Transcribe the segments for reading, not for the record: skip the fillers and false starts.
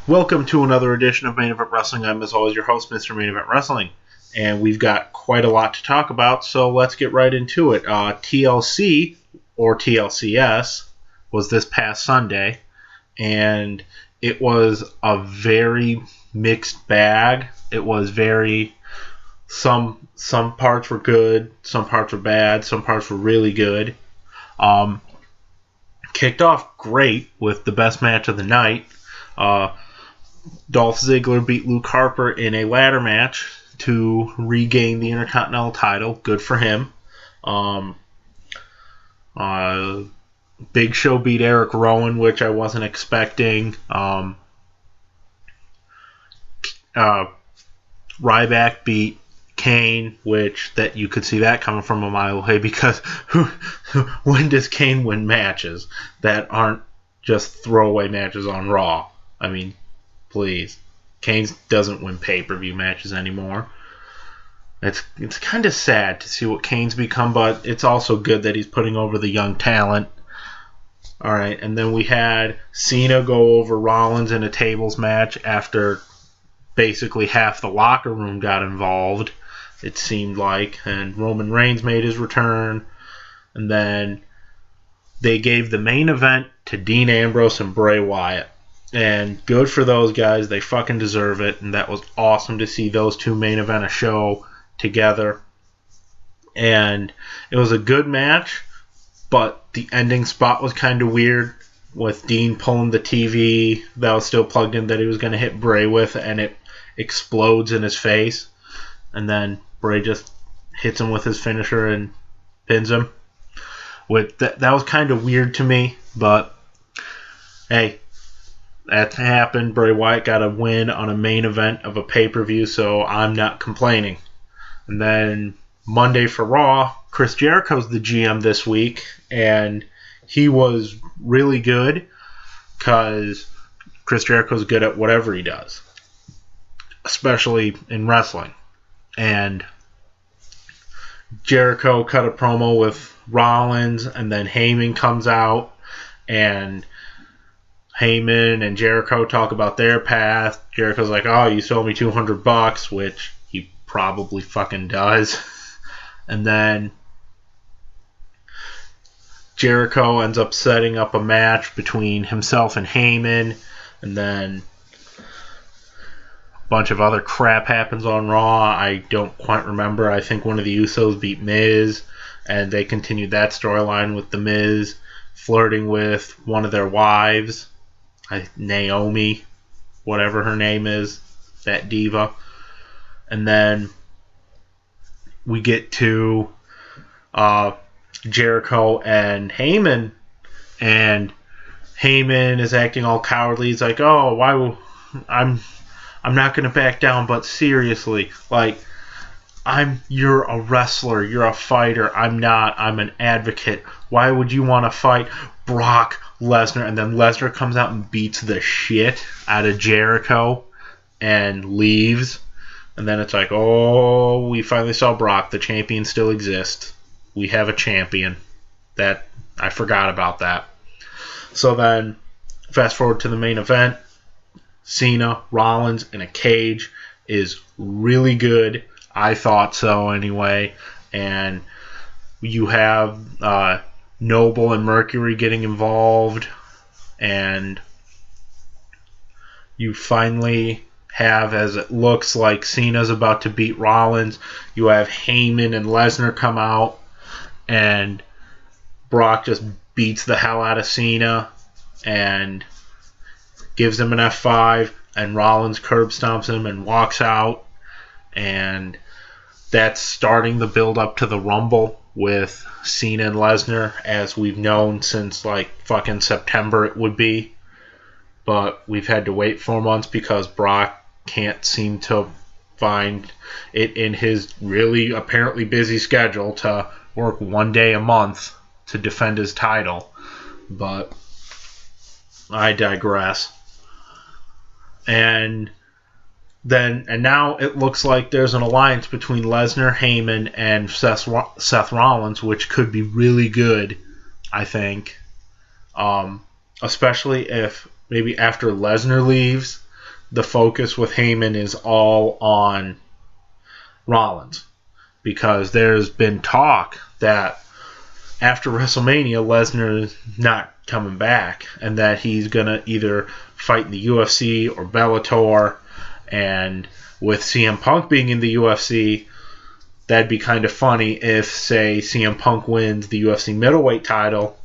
Welcome to another edition of Main Event Wrestling. I'm, as always, your host, Mr. Main Event Wrestling. And we've got quite a lot to talk about, so let's get right into it. TLC, or TLCS, was this past Sunday, and it was a very mixed bag. It was very... Some parts were good, some parts were bad, some parts were really good. Kicked off great with the best match of the night. Dolph Ziggler beat Luke Harper in a ladder match to regain the Intercontinental title. Good for him. Big Show beat Eric Rowan, which I wasn't expecting. Ryback beat Kane, which that you could see that coming from a mile away, because when does Kane win matches that aren't just throwaway matches on Raw? I mean, please. Kane doesn't win pay-per-view matches anymore. It's kind of sad to see what Kane's become, but it's also good that he's putting over the young talent. Alright, and then we had Cena go over Rollins in a tables match after basically half the locker room got involved, it seemed like, and Roman Reigns made his return, and then they gave the main event to Dean Ambrose and Bray Wyatt, and good for those guys. They fucking deserve it, and that was awesome to see those two main event a show together, and it was a good match, but the ending spot was kind of weird, with Dean pulling the TV that was still plugged in that he was going to hit Bray with, and it explodes in his face, and then Bray just hits him with his finisher and pins him. That was kind of weird to me, but hey, that happened. Bray Wyatt got a win on a main event of a pay-per-view, so I'm not complaining. And then Monday for Raw, Chris Jericho's the GM this week, and he was really good because Chris Jericho's good at whatever he does, especially in wrestling. And Jericho cut a promo with Rollins, and then Heyman comes out, and Heyman and Jericho talk about their path. Jericho's like, oh, you sold me $200, which he probably fucking does. And then Jericho ends up setting up a match between himself and Heyman, and then a bunch of other crap happens on Raw. I don't quite remember. I think one of the Usos beat Miz, and they continued that storyline with the Miz flirting with one of their wives, Naomi, whatever her name is, that diva. And then we get to Jericho and Heyman, and Heyman is acting all cowardly. He's like, oh, I'm not going to back down, but seriously, like, you're a wrestler, you're a fighter, I'm not, I'm an advocate. Why would you want to fight Brock Lesnar? And then Lesnar comes out and beats the shit out of Jericho and leaves. And then it's like, oh, we finally saw Brock. The champion still exists. We have a champion. That I forgot about that. So then, fast forward to the main event. Cena, Rollins in a cage is really good. I thought so anyway. And you have Noble and Mercury getting involved. And you finally have, as it looks like Cena's about to beat Rollins, you have Heyman and Lesnar come out, and Brock just beats the hell out of Cena and gives him an F5, and Rollins curb stomps him and walks out, and that's starting the build up to the Rumble with Cena and Lesnar, as we've known since like fucking September it would be, but we've had to wait 4 months because Brock can't seem to find it in his really apparently busy schedule to work 1 day a month to defend his title. But I digress. And now it looks like there's an alliance between Lesnar, Heyman, and Seth Rollins, which could be really good, I think. Especially if maybe after Lesnar leaves, the focus with Heyman is all on Rollins, because there's been talk that after WrestleMania, Lesnar's not coming back, and that he's going to either fight in the UFC or Bellator. And with CM Punk being in the UFC, that'd be kind of funny if, say, CM Punk wins the UFC middleweight title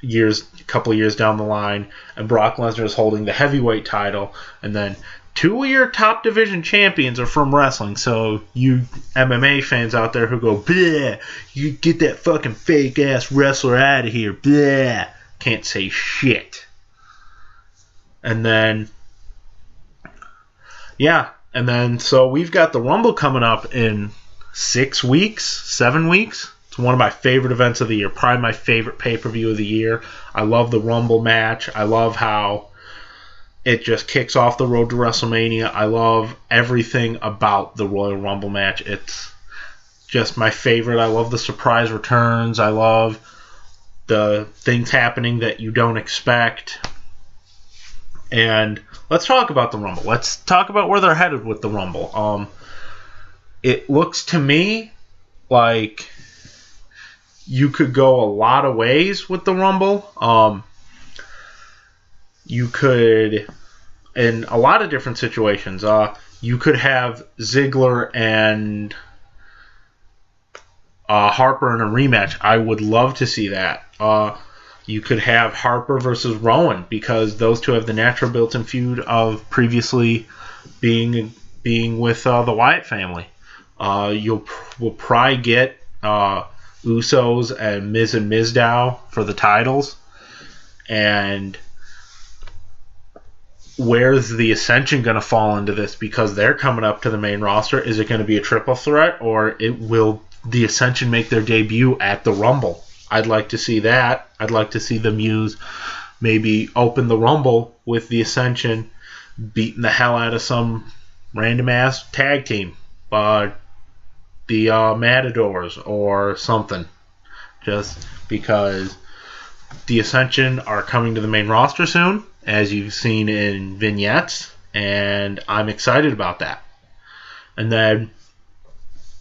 a couple of years down the line, and Brock Lesnar is holding the heavyweight title, and then 2 of your top division champions are from wrestling. So you MMA fans out there who go, bleh, you get that fucking fake ass wrestler out of here, bleh, can't say shit. And then, so we've got the Rumble coming up in 7 weeks. It's one of my favorite events of the year, probably my favorite pay-per-view of the year. I love the Rumble match. I love how it just kicks off the road to WrestleMania. I love everything about the Royal Rumble match. It's just my favorite. I love the surprise returns. I love the things happening that you don't expect. And let's talk about the Rumble. Let's talk about where they're headed with the Rumble. It looks to me like you could go a lot of ways with the Rumble. You could, in a lot of different situations, you could have Ziggler and Harper in a rematch. I would love to see that. You could have Harper versus Rowan, because those two have the natural built-in feud of previously being with the Wyatt family. We'll probably get Usos and Miz and Mizdow for the titles. And where's the Ascension going to fall into this? Because they're coming up to the main roster. Is it going to be a triple threat, or will the Ascension make their debut at the Rumble? I'd like to see that. I'd like to see them maybe open the Rumble with the Ascension beating the hell out of some random ass tag team. The Matadors or something. Just because the Ascension are coming to the main roster soon, as you've seen in vignettes, and I'm excited about that. And then,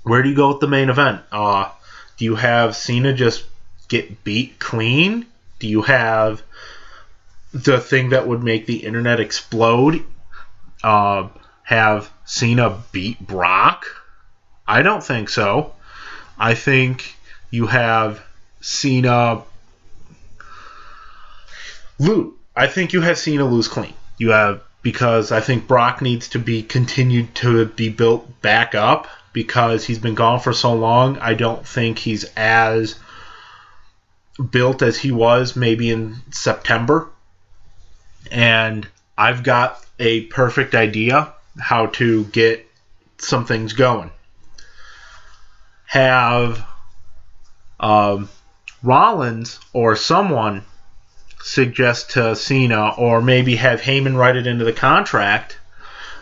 where do you go with the main event? Do you have Cena just get beat clean? Do you have the thing that would make the internet explode? Have Cena beat Brock? I don't think so. I think you have Cena lose. I think you have Cena lose clean. Because I think Brock needs to be continued to be built back up, because he's been gone for so long. I don't think he's as built as he was maybe in September. And I've got a perfect idea how to get some things going. Have Rollins or someone suggest to Cena, or maybe have Heyman write it into the contract,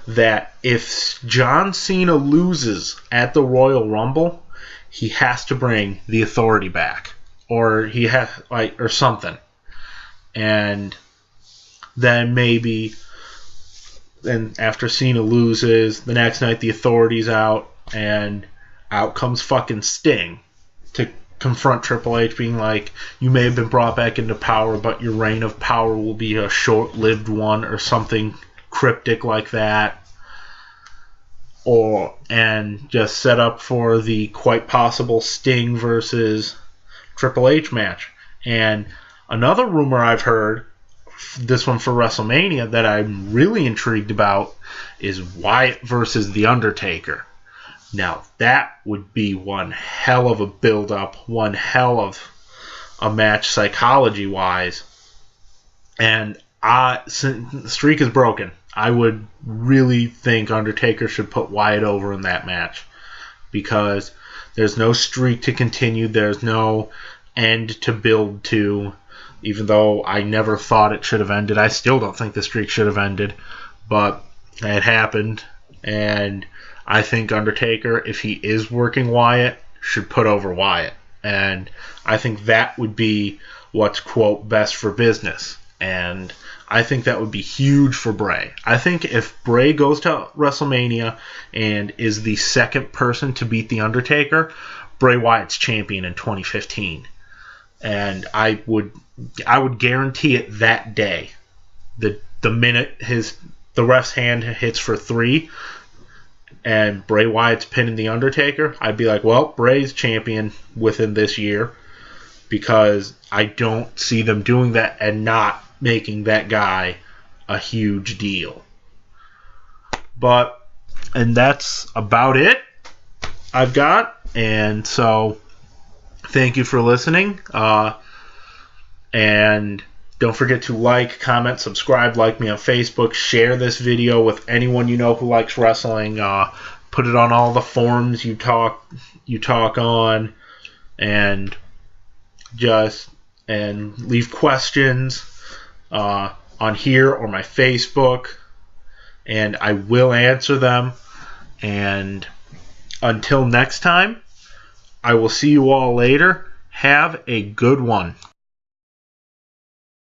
that if John Cena loses at the Royal Rumble, he has to bring the Authority back, or or something. And then maybe, then after Cena loses, the next night the Authority's out, and out comes fucking Sting to confront Triple H, being like, you may have been brought back into power, but your reign of power will be a short-lived one, or something cryptic like that. And just set up for the quite possible Sting versus Triple H match. And another rumor I've heard, this one for WrestleMania, that I'm really intrigued about, is Wyatt versus The Undertaker. Now, that would be one hell of a build-up, one hell of a match psychology-wise. And the streak is broken. I would really think Undertaker should put Wyatt over in that match, because there's no streak to continue. There's no end to build to. Even though I never thought it should have ended, I still don't think the streak should have ended. But it happened, and I think Undertaker, if he is working Wyatt, should put over Wyatt. And I think that would be what's, quote, best for business. And I think that would be huge for Bray. I think if Bray goes to WrestleMania and is the second person to beat The Undertaker, Bray Wyatt's champion in 2015. And I would guarantee it that day. The minute the ref's hand hits for 3 and Bray Wyatt's pinning The Undertaker, I'd be like, well, Bray's champion within this year, because I don't see them doing that and not making that guy a huge deal. And that's about it I've got. And so, thank you for listening. And don't forget to like, comment, subscribe, like me on Facebook, share this video with anyone you know who likes wrestling. Put it on all the forums you talk on, and leave questions on here or my Facebook, and I will answer them. And until next time, I will see you all later. Have a good one.